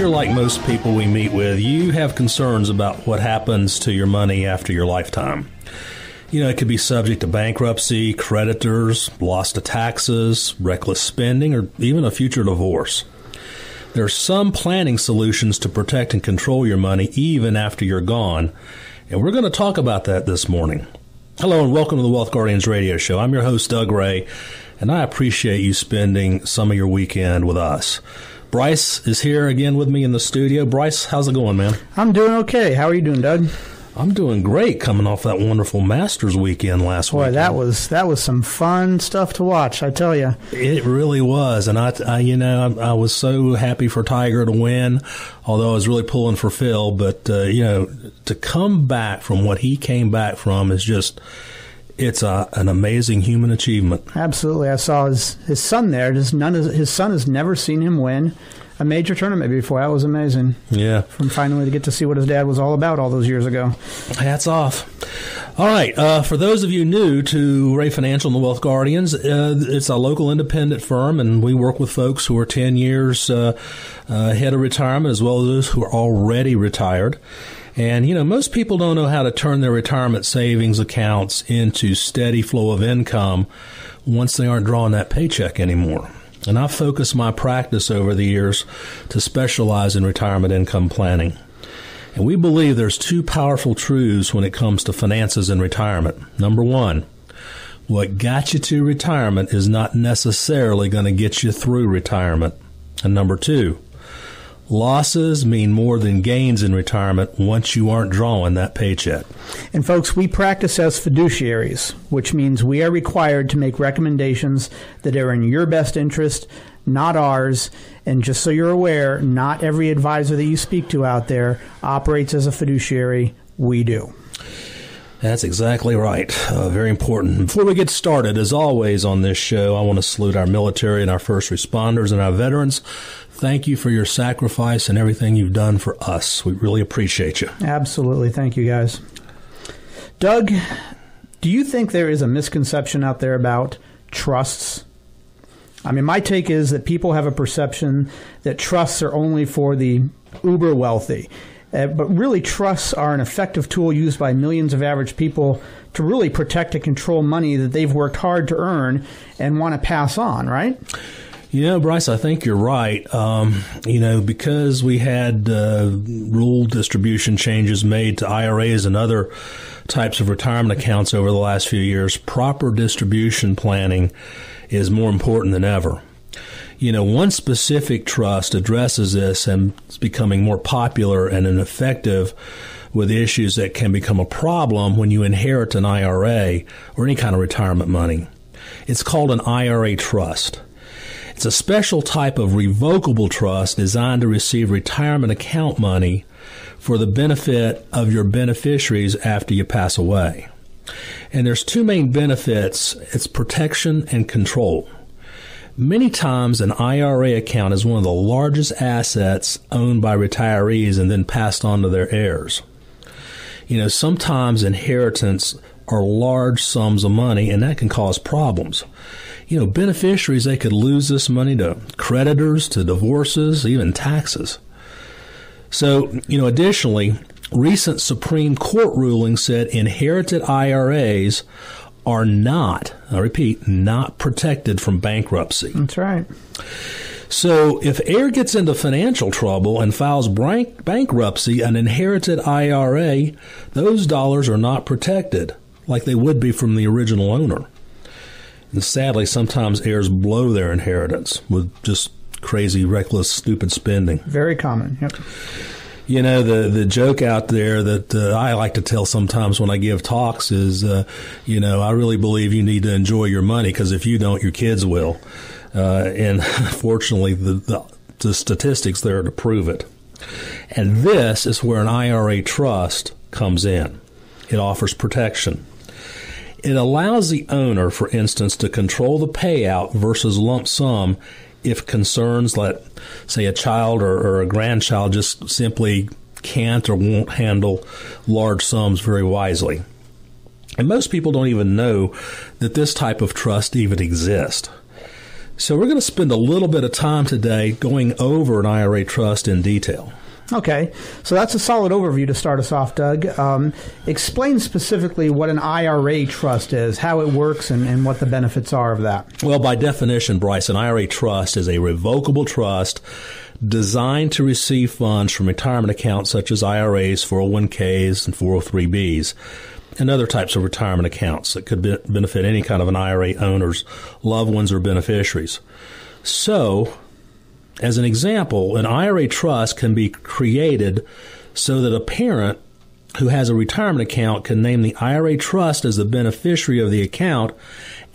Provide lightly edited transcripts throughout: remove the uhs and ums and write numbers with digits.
you're like most people we meet with, you have concerns about what happens to your money after your lifetime. You know, it could be subject to bankruptcy, creditors, loss to taxes, reckless spending, or even a future divorce. There are some planning solutions to protect and control your money even after you're gone, and we're going to talk about that this morning. Hello and welcome to the Wealth Guardians radio show. I'm your host, Doug Ray, and I appreciate you spending some of your weekend with us. Bryce is here again with me in the studio. Bryce, how's it going, man? I'm doing okay. How are you doing, Doug? I'm doing great, coming off that wonderful Masters weekend last week. Boy, that was some fun stuff to watch, I tell you. It really was, and I was so happy for Tiger to win, although I was really pulling for Phil. But to come back from what he came back from is just. It's an amazing human achievement. Absolutely. I saw his son there. His son has never seen him win a major tournament before. That was amazing. Yeah. From finally to get to see what his dad was all about all those years ago. Hats off. All right. For those of you new to Ray Financial and the Wealth Guardians, it's a local independent firm, and we work with folks who are 10 years ahead of retirement as well as those who are already retired. And, most people don't know how to turn their retirement savings accounts into steady flow of income once they aren't drawing that paycheck anymore. And I've focused my practice over the years to specialize in retirement income planning. And we believe there's two powerful truths when it comes to finances in retirement. Number one, what got you to retirement is not necessarily going to get you through retirement. And number two, losses mean more than gains in retirement once you aren't drawing that paycheck. And folks, we practice as fiduciaries, which means we are required to make recommendations that are in your best interest, not ours. And just so you're aware, not every advisor that you speak to out there operates as a fiduciary. We do. That's exactly right. Very important. Before we get started, as always on this show, I want to salute our military and our first responders and our veterans. Thank you for your sacrifice and everything you've done for us. We really appreciate you. Absolutely. Thank you, guys. Doug, do you think there is a misconception out there about trusts? I mean, my take is that people have a perception that trusts are only for the uber wealthy. But really, trusts are an effective tool used by millions of average people to really protect and control money that they've worked hard to earn and want to pass on, right? Bryce, I think you're right. Because we had rule distribution changes made to IRAs and other types of retirement accounts over the last few years, proper distribution planning is more important than ever. One specific trust addresses this and is becoming more popular and effective with issues that can become a problem when you inherit an IRA or any kind of retirement money. It's called an IRA trust. It's a special type of revocable trust designed to receive retirement account money for the benefit of your beneficiaries after you pass away. And there's two main benefits. It's protection and control. Many times an IRA account is one of the largest assets owned by retirees and then passed on to their heirs. Sometimes inheritance are large sums of money, and that can cause problems. Beneficiaries, they could lose this money to creditors, to divorces, even taxes. So, additionally, recent Supreme Court rulings said inherited IRAs are not, I repeat, not protected from bankruptcy. That's right. So if heir gets into financial trouble and files bankruptcy, an inherited IRA, those dollars are not protected like they would be from the original owner. And sadly, sometimes heirs blow their inheritance with just crazy, reckless, stupid spending. Very common. Yep. The joke out there that I like to tell sometimes when I give talks is, I really believe you need to enjoy your money because if you don't, your kids will. And fortunately, the statistics there to prove it. And this is where an IRA trust comes in. It offers protection. It allows the owner, for instance, to control the payout versus lump sum if concerns like, say, a child or a grandchild just simply can't or won't handle large sums very wisely. And most people don't even know that this type of trust even exists. So we're going to spend a little bit of time today going over an IRA trust in detail. Okay, so that's a solid overview to start us off, Doug. Explain specifically what an IRA trust is, how it works, and what the benefits are of that. Well, by definition, Bryce, an IRA trust is a revocable trust designed to receive funds from retirement accounts such as IRAs, 401ks, and 403bs, and other types of retirement accounts that could benefit any kind of an IRA owner's loved ones or beneficiaries. So, as an example, an IRA trust can be created so that a parent who has a retirement account can name the IRA trust as the beneficiary of the account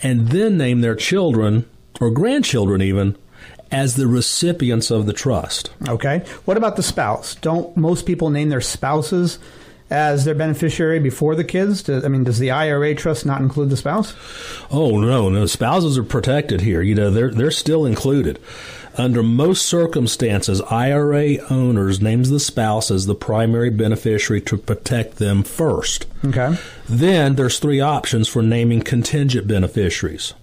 and then name their children or grandchildren even as the recipients of the trust. Okay. What about the spouse? Don't most people name their spouses as their beneficiary before the kids? Does the IRA trust not include the spouse? Oh, no. Spouses are protected here. You know, they're still included. Under most circumstances, IRA owners names the spouse as the primary beneficiary to protect them first. Okay. Then there's three options for naming contingent beneficiaries.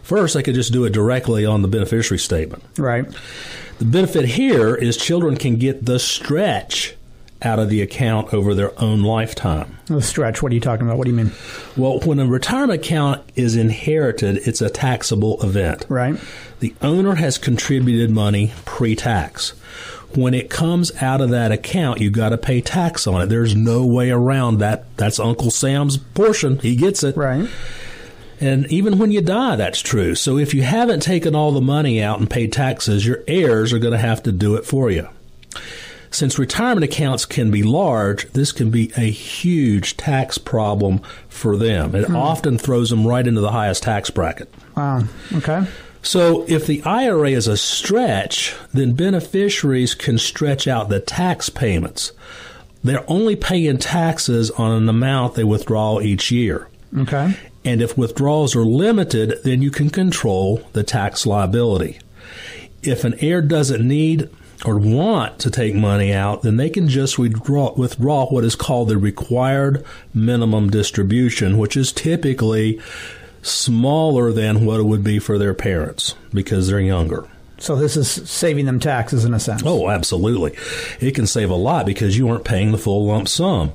First, they could just do it directly on the beneficiary statement. Right. The benefit here is children can get the stretch out of the account over their own lifetime. The stretch, what are you talking about? What do you mean? Well, when a retirement account is inherited, it's a taxable event. Right. The owner has contributed money pre-tax. When it comes out of that account, you got to pay tax on it. There's no way around that. That's Uncle Sam's portion. He gets it. Right. And even when you die, that's true. So if you haven't taken all the money out and paid taxes, your heirs are going to have to do it for you. Since retirement accounts can be large, this can be a huge tax problem for them. It often throws them right into the highest tax bracket. Wow. Okay. So if the IRA is a stretch, then beneficiaries can stretch out the tax payments. They're only paying taxes on an amount they withdraw each year. Okay. And if withdrawals are limited, then you can control the tax liability. If an heir doesn't need or want to take money out, then they can just withdraw what is called the required minimum distribution, which is typically smaller than what it would be for their parents because they're younger. So this is saving them taxes in a sense. Oh, absolutely. It can save a lot because you aren't paying the full lump sum.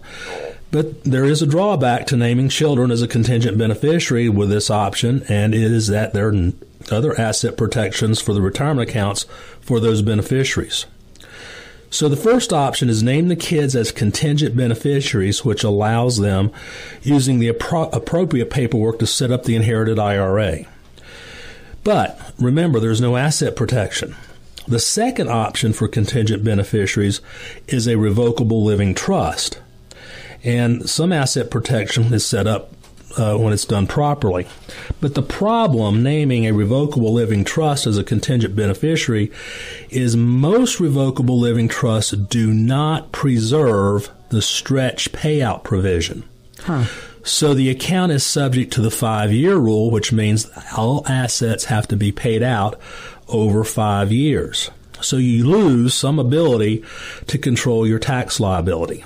But there is a drawback to naming children as a contingent beneficiary with this option, and it is that there are other asset protections for the retirement accounts for those beneficiaries. So the first option is name the kids as contingent beneficiaries, which allows them using the appropriate paperwork to set up the inherited IRA. But remember, there's no asset protection. The second option for contingent beneficiaries is a revocable living trust. And some asset protection is set up when it's done properly. But the problem naming a revocable living trust as a contingent beneficiary is most revocable living trusts do not preserve the stretch payout provision. So the account is subject to the 5-year rule, which means all assets have to be paid out over 5 years. So you lose some ability to control your tax liability.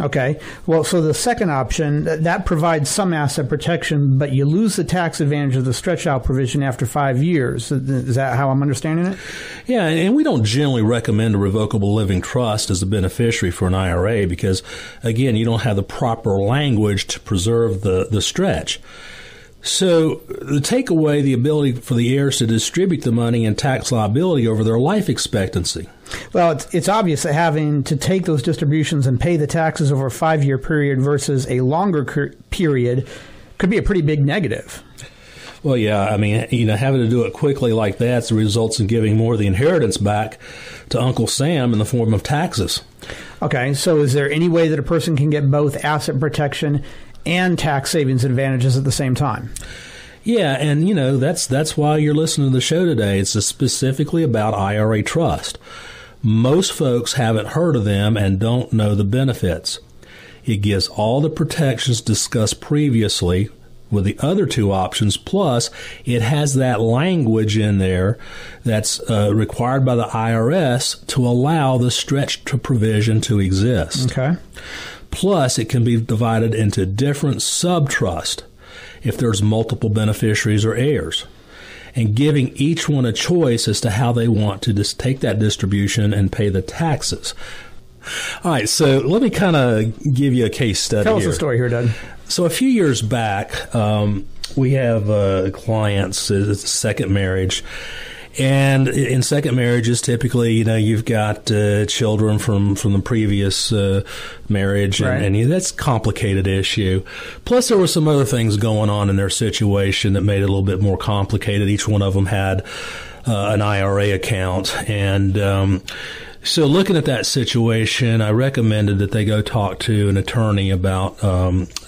Okay. Well, so the second option, that provides some asset protection, but you lose the tax advantage of the stretch-out provision after 5 years. Is that how I'm understanding it? Yeah, and we don't generally recommend a revocable living trust as a beneficiary for an IRA because, again, you don't have the proper language to preserve the stretch. So to take away the ability for the heirs to distribute the money and tax liability over their life expectancy. Well, it's obvious that having to take those distributions and pay the taxes over a 5-year period versus a longer period could be a pretty big negative. Well, yeah, I mean, having to do it quickly like that results in giving more of the inheritance back to Uncle Sam in the form of taxes. Okay, so is there any way that a person can get both asset protection and tax savings advantages at the same time? Yeah, and that's why you're listening to the show today. It's specifically about IRA trust. Most folks haven't heard of them and don't know the benefits. It gives all the protections discussed previously with the other two options, plus it has that language in there that's required by the IRS to allow the stretch provision to exist. Okay. Plus, it can be divided into different sub-trusts if there's multiple beneficiaries or heirs. and giving each one a choice as to how they want to just take that distribution and pay the taxes. All right, so let me kind of give you a case study. Tell us a story here, Doug. So a few years back, we have clients, it's a second marriage. And in second marriages, typically, you've got children from the previous marriage, right. and that's a complicated issue. Plus, there were some other things going on in their situation that made it a little bit more complicated. Each one of them had an IRA account, and so looking at that situation, I recommended that they go talk to an attorney about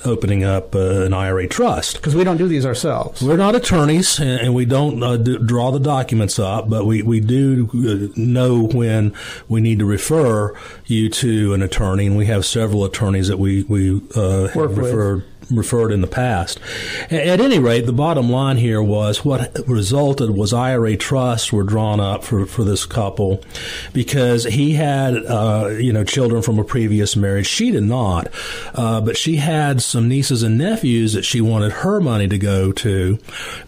opening up an IRA trust. Because we don't do these ourselves. We're not attorneys, and we don't draw the documents up, but we do know when we need to refer you to an attorney, and we have several attorneys that we have referred in the past. At any rate, the bottom line here was what resulted was IRA trusts were drawn up for this couple because he had children from a previous marriage. She did not, but she had some nieces and nephews that she wanted her money to go to.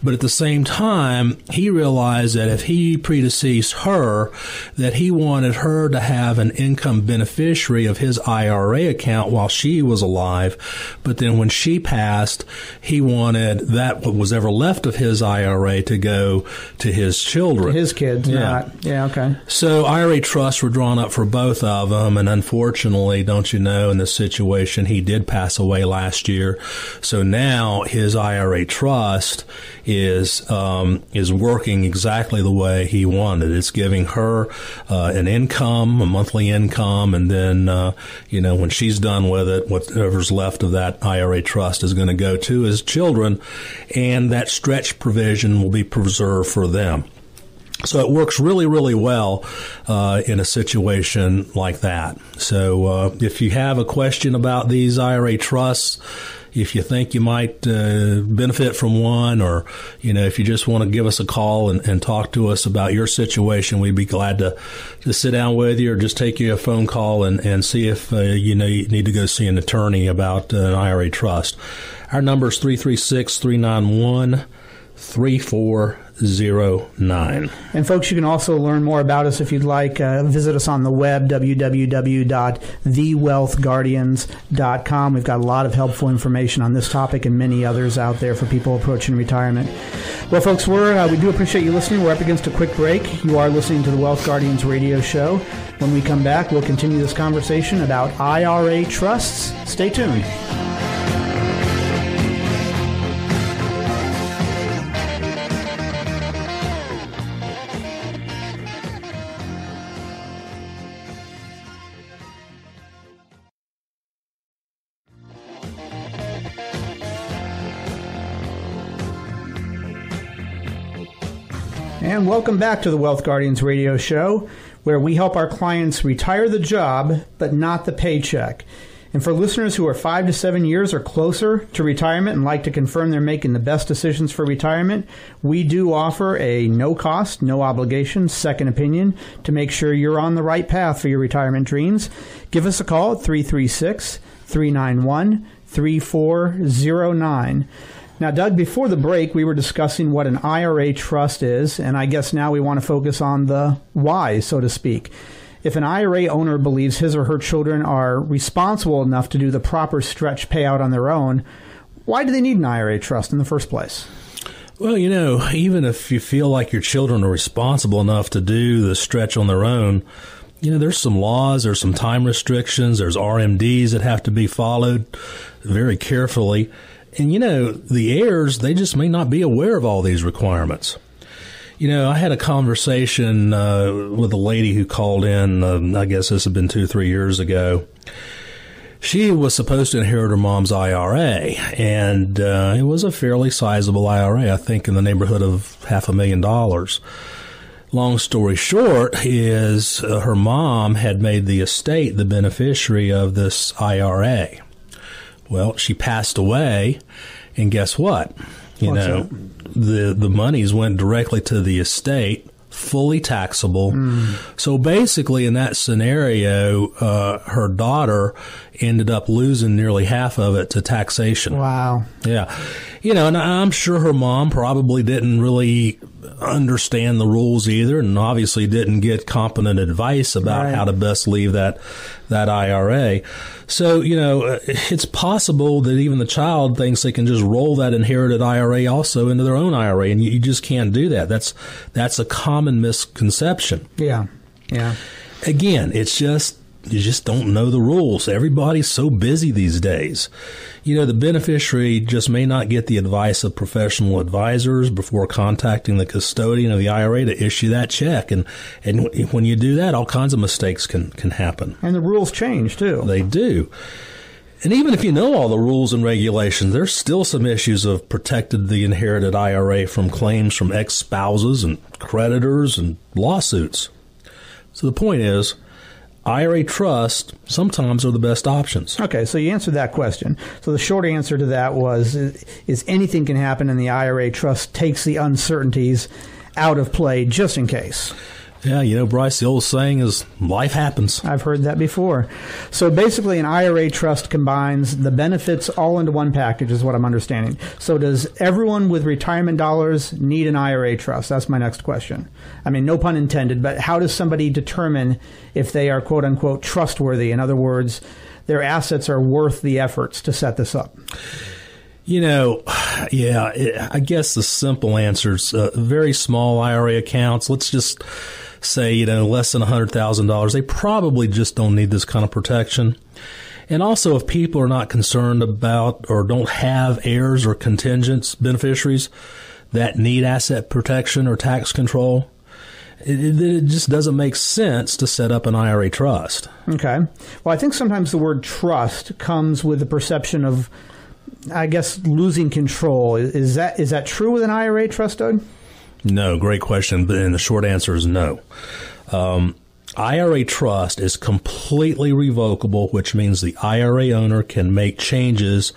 But at the same time, he realized that if he predeceased her, that he wanted her to have an income beneficiary of his IRA account while she was alive. But then when she passed, he wanted that what was ever left of his IRA to go to his children. To his kids, okay. So IRA trusts were drawn up for both of them, and unfortunately, don't you know, in this situation, he did pass away last year. So now his IRA trust is working exactly the way he wanted. It's giving her an income, a monthly income, and then when she's done with it, whatever's left of that IRA trust is going to go to his children, and that stretch provision will be preserved for them. So it works really, really well in a situation like that. So if you have a question about these IRA trusts, if you think you might benefit from one, or if you just want to give us a call and talk to us about your situation, we'd be glad to sit down with you, or just take you a phone call and see if you need to go see an attorney about an IRA trust. Our number is 336-391-3409. And folks, you can also learn more about us if you'd like. Visit us on the web, www.thewealthguardians.com. We've got a lot of helpful information on this topic and many others out there for people approaching retirement. Well, folks, we do appreciate you listening. We're up against a quick break. You are listening to the Wealth Guardians radio show. When we come back, we'll continue this conversation about IRA trusts. Stay tuned. And welcome back to the Wealth Guardians radio show, where we help our clients retire the job, but not the paycheck. And for listeners who are 5 to 7 years or closer to retirement and like to confirm they're making the best decisions for retirement, we do offer a no-cost, no-obligation second opinion to make sure you're on the right path for your retirement dreams. Give us a call at 336-391-3409. Now, Doug, before the break, we were discussing what an IRA trust is, and I guess now we want to focus on the why, so to speak. If an IRA owner believes his or her children are responsible enough to do the proper stretch payout on their own, why do they need an IRA trust in the first place? Well, even if you feel like your children are responsible enough to do the stretch on their own, there's some laws, there's some time restrictions, there's RMDs that have to be followed very carefully. And, the heirs, they just may not be aware of all these requirements. I had a conversation with a lady who called in, I guess this had been 2-3 years ago. She was supposed to inherit her mom's IRA, and it was a fairly sizable IRA, I think in the neighborhood of $500,000. Long story short is her mom had made the estate the beneficiary of this IRA. Well, she passed away, and guess what? The monies went directly to the estate, fully taxable. So basically, in that scenario, her daughter ended up losing nearly half of it to taxation. Wow. Yeah. And I'm sure her mom probably didn't really understand the rules either, and obviously didn't get competent advice about how to best leave that IRA. So, it's possible that even the child thinks they can just roll that inherited IRA also into their own IRA, and you just can't do that. That's a common misconception. Yeah. Yeah. Again, you just don't know the rules. Everybody's so busy these days. The beneficiary just may not get the advice of professional advisors before contacting the custodian of the IRA to issue that check. And when you do that, all kinds of mistakes can happen. And the rules change, too. They do. And even if you know all the rules and regulations, there's still some issues of protected the inherited IRA from claims from ex-spouses and creditors and lawsuits. So the point is, IRA trusts sometimes are the best options. Okay, so you answered that question. So the short answer to that is anything can happen, and the IRA trust takes the uncertainties out of play just in case. Yeah, Bryce, the old saying is life happens. I've heard that before. So basically an IRA trust combines the benefits all into one package is what I'm understanding. So does everyone with retirement dollars need an IRA trust? That's my next question. I mean, no pun intended, but how does somebody determine if they are quote unquote trustworthy? In other words, their assets are worth the efforts to set this up? I guess the simple answer is very small IRA accounts. Let's just say, less than $100,000. They probably just don't need this kind of protection. And also, if people are not concerned about or don't have heirs or contingent beneficiaries that need asset protection or tax control, it just doesn't make sense to set up an IRA trust. Okay. Well, I think sometimes the word trust comes with the perception of, I guess, losing control. Is that true with an IRA trust, Doug? No, great question, and the short answer is no. IRA trust is completely revocable, which means the IRA owner can make changes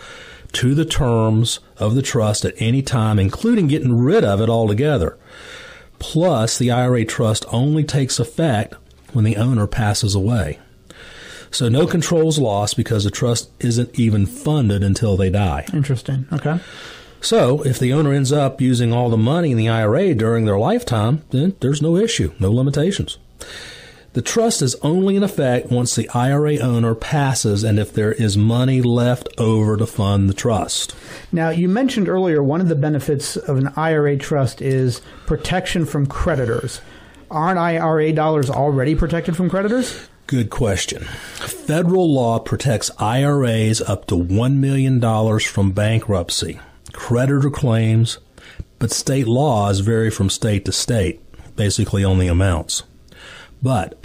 to the terms of the trust at any time, including getting rid of it altogether. Plus, the IRA trust only takes effect when the owner passes away. So no control is lost because the trust isn't even funded until they die. Interesting. Okay. So if the owner ends up using all the money in the IRA during their lifetime, then there's no issue, no limitations. The trust is only in effect once the IRA owner passes and if there is money left over to fund the trust. Now, you mentioned earlier one of the benefits of an IRA trust is protection from creditors. Aren't IRA dollars already protected from creditors? Good question. Federal law protects IRAs up to $1 million from bankruptcy, creditor claims, but state laws vary from state to state, basically on the amounts. But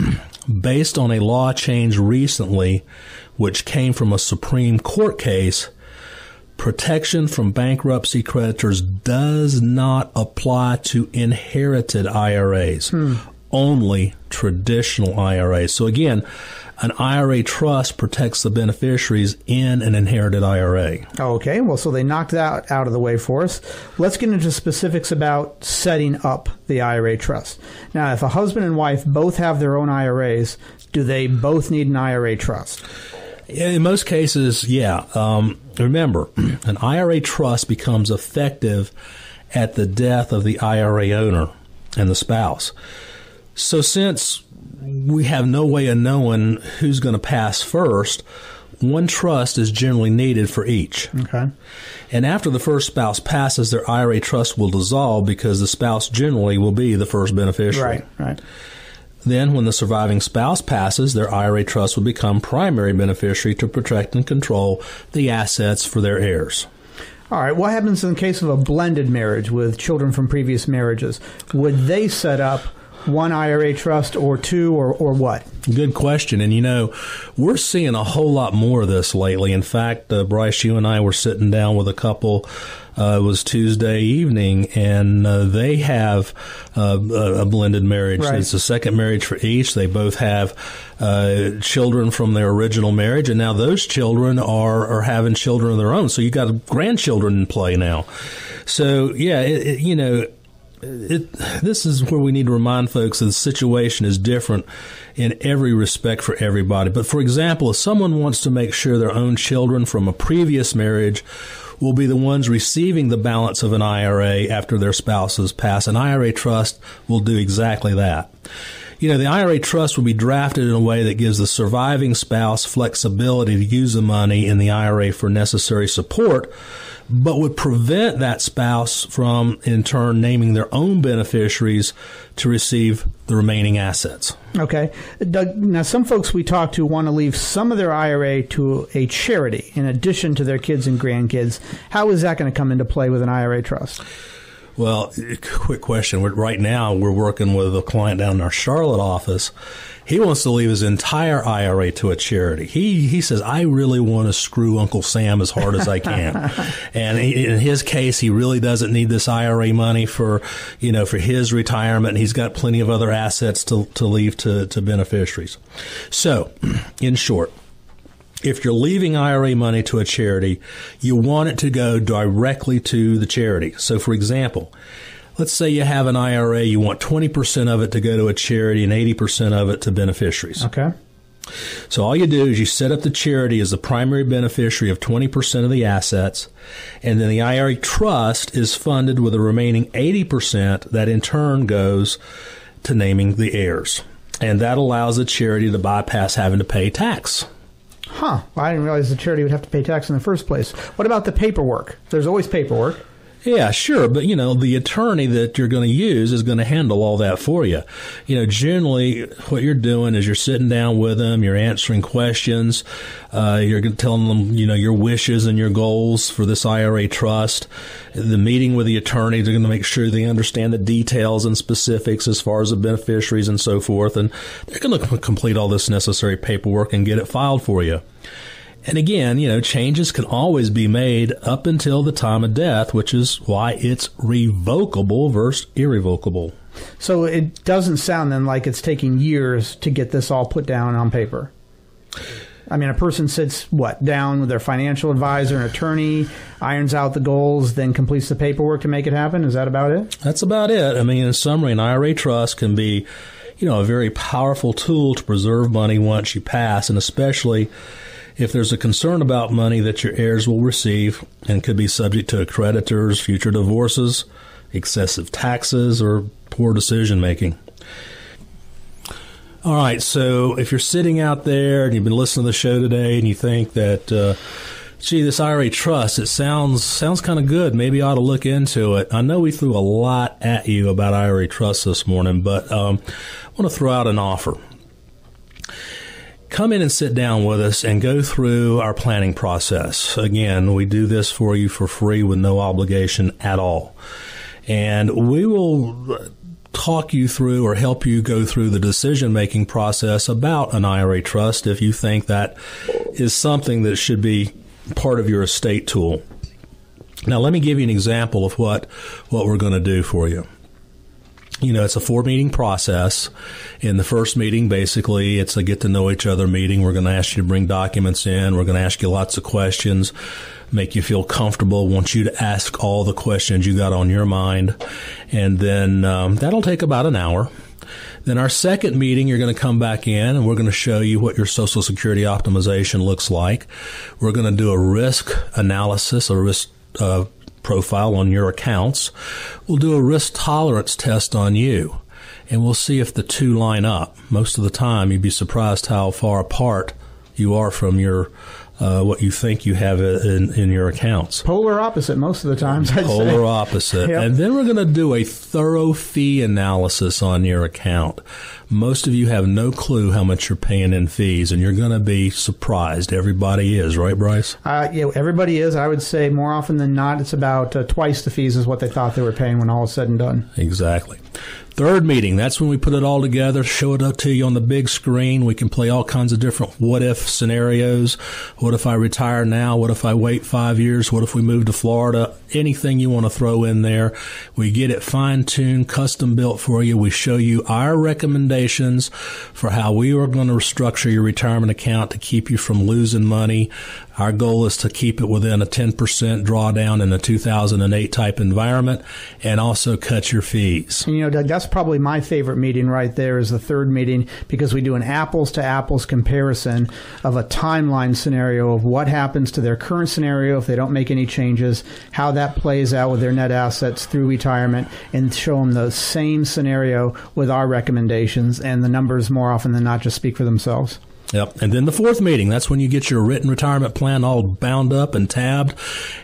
based on a law change recently, which came from a Supreme Court case, protection from bankruptcy creditors does not apply to inherited IRAs, only traditional IRAs. So again, an IRA trust protects the beneficiaries in an inherited IRA. Okay, well, so they knocked that out of the way for us. Let's get into specifics about setting up the IRA trust. Now, if a husband and wife both have their own IRAs, do they both need an IRA trust? In most cases, yeah. Remember, an IRA trust becomes effective at the death of the IRA owner and the spouse. So since we have no way of knowing who's going to pass first, one trust is generally needed for each. Okay. And after the first spouse passes, their IRA trust will dissolve because the spouse generally will be the first beneficiary. Right. Then when the surviving spouse passes, their IRA trust will become primary beneficiary to protect and control the assets for their heirs. All right. What happens in the case of a blended marriage with children from previous marriages? Would they set up one IRA trust or two or what? Good question. And, we're seeing a whole lot more of this lately. In fact, Bryce, you and I were sitting down with a couple. It was Tuesday evening, and they have a blended marriage. Right. It's a second marriage for each. They both have children from their original marriage, and now those children are having children of their own. So you've got grandchildren in play now. So, yeah, this is where we need to remind folks that the situation is different in every respect for everybody. But for example, if someone wants to make sure their own children from a previous marriage will be the ones receiving the balance of an IRA after their spouses pass, an IRA trust will do exactly that. The IRA trust will be drafted in a way that gives the surviving spouse flexibility to use the money in the IRA for necessary support, but would prevent that spouse from, in turn, naming their own beneficiaries to receive the remaining assets. Okay. Doug, now some folks we talk to want to leave some of their IRA to a charity in addition to their kids and grandkids. How is that going to come into play with an IRA trust? Well, quick question. Right now, we're working with a client down in our Charlotte office. He wants to leave his entire IRA to a charity. He says, I really want to screw Uncle Sam as hard as I can. And in his case, he really doesn't need this IRA money for his retirement. He's got plenty of other assets to leave to beneficiaries. So, in short, if you're leaving IRA money to a charity, you want it to go directly to the charity. So, for example, let's say you have an IRA, you want 20% of it to go to a charity and 80% of it to beneficiaries. Okay. So all you do is you set up the charity as the primary beneficiary of 20% of the assets, and then the IRA trust is funded with the remaining 80% that in turn goes to naming the heirs. And that allows the charity to bypass having to pay tax. Well, I didn't realize the charity would have to pay tax in the first place. What about the paperwork? There's always paperwork. Yeah, sure. But, the attorney that you're going to use is going to handle all that for you. Generally what you're doing is you're sitting down with them, you're answering questions, you're telling them, your wishes and your goals for this IRA trust. The meeting with the attorney, they're going to make sure they understand the details and specifics as far as the beneficiaries and so forth. And they're going to complete all this necessary paperwork and get it filed for you. And again, changes can always be made up until the time of death, which is why it's revocable versus irrevocable. So it doesn't sound then like it's taking years to get this all put down on paper. I mean, a person sits, down with their financial advisor and attorney, irons out the goals, then completes the paperwork to make it happen? Is that about it? That's about it. I mean, in summary, an IRA trust can be, a very powerful tool to preserve money once you pass, and especially if there's a concern about money that your heirs will receive and could be subject to creditors, future divorces, excessive taxes, or poor decision-making. All right, so if you're sitting out there and you've been listening to the show today and you think that, this IRA trust, it sounds kind of good. Maybe I ought to look into it. I know we threw a lot at you about IRA trust this morning, but I want to throw out an offer. Come in and sit down with us and go through our planning process. Again, we do this for you for free with no obligation at all. And we will talk you through or help you go through the decision-making process about an IRA trust if you think that is something that should be part of your estate tool. Now, let me give you an example of what we're going to do for you. It's a 4-meeting process. In the first meeting, basically, it's a get-to-know-each-other meeting. We're going to ask you to bring documents in. We're going to ask you lots of questions, make you feel comfortable, want you to ask all the questions you got on your mind. And then that'll take about an hour. Then our second meeting, you're going to come back in, and we're going to show you what your Social Security optimization looks like. We're going to do a risk analysis, a risk profile on your accounts. We'll do a risk tolerance test on you, and we'll see if the two line up. Most of the time, you'd be surprised how far apart you are from your what you think you have in your accounts. Polar opposite most of the times, I'd say. Polar opposite. Yep. And then we're going to do a thorough fee analysis on your account. Most of you have no clue how much you're paying in fees, and you're going to be surprised. Everybody is, right, Bryce? Everybody is. I would say more often than not, it's about twice the fees is what they thought they were paying when all is said and done. Exactly. Third meeting, that's when we put it all together, show it up to you on the big screen. We can play all kinds of different what-if scenarios. What if I retire now? What if I wait 5 years? What if we move to Florida? Anything you want to throw in there. We get it fine-tuned, custom-built for you. We show you our recommendations for how we are going to structure your retirement account to keep you from losing money. Our goal is to keep it within a 10% drawdown in a 2008 type environment and also cut your fees. And, Doug, that's probably my favorite meeting right there is the third meeting, because we do an apples-to-apples comparison of a timeline scenario of what happens to their current scenario if they don't make any changes, how that plays out with their net assets through retirement, and show them the same scenario with our recommendations, and the numbers more often than not just speak for themselves. Yep. And then the fourth meeting, that's when you get your written retirement plan all bound up and tabbed.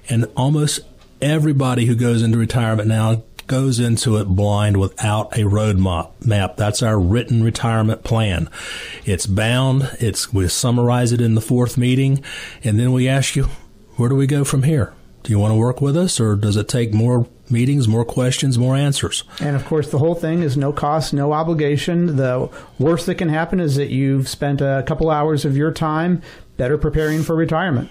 And almost everybody who goes into retirement now goes into it blind without a road map. That's our written retirement plan. It's bound. We summarize it in the fourth meeting. And then we ask you, where do we go from here? Do you want to work with us, or does it take more meetings, more questions, more answers? And, of course, the whole thing is no cost, no obligation. The worst that can happen is that you've spent a couple hours of your time better preparing for retirement.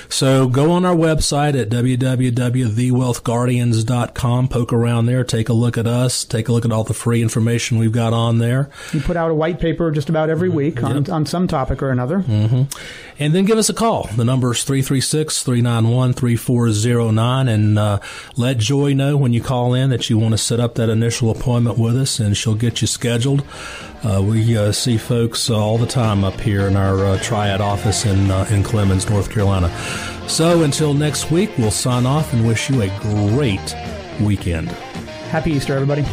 So go on our website at www.thewealthguardians.com. Poke around there. Take a look at us. Take a look at all the free information we've got on there. You put out a white paper just about every week on some topic or another. Mm-hmm. And then give us a call. The number is 336-391-3409. And let Joy know when you call in that you want to set up that initial appointment with us, and she'll get you scheduled. We see folks all the time up here in our Triad office in Clemens, North Carolina. So until next week, we'll sign off and wish you a great weekend. Happy Easter, everybody.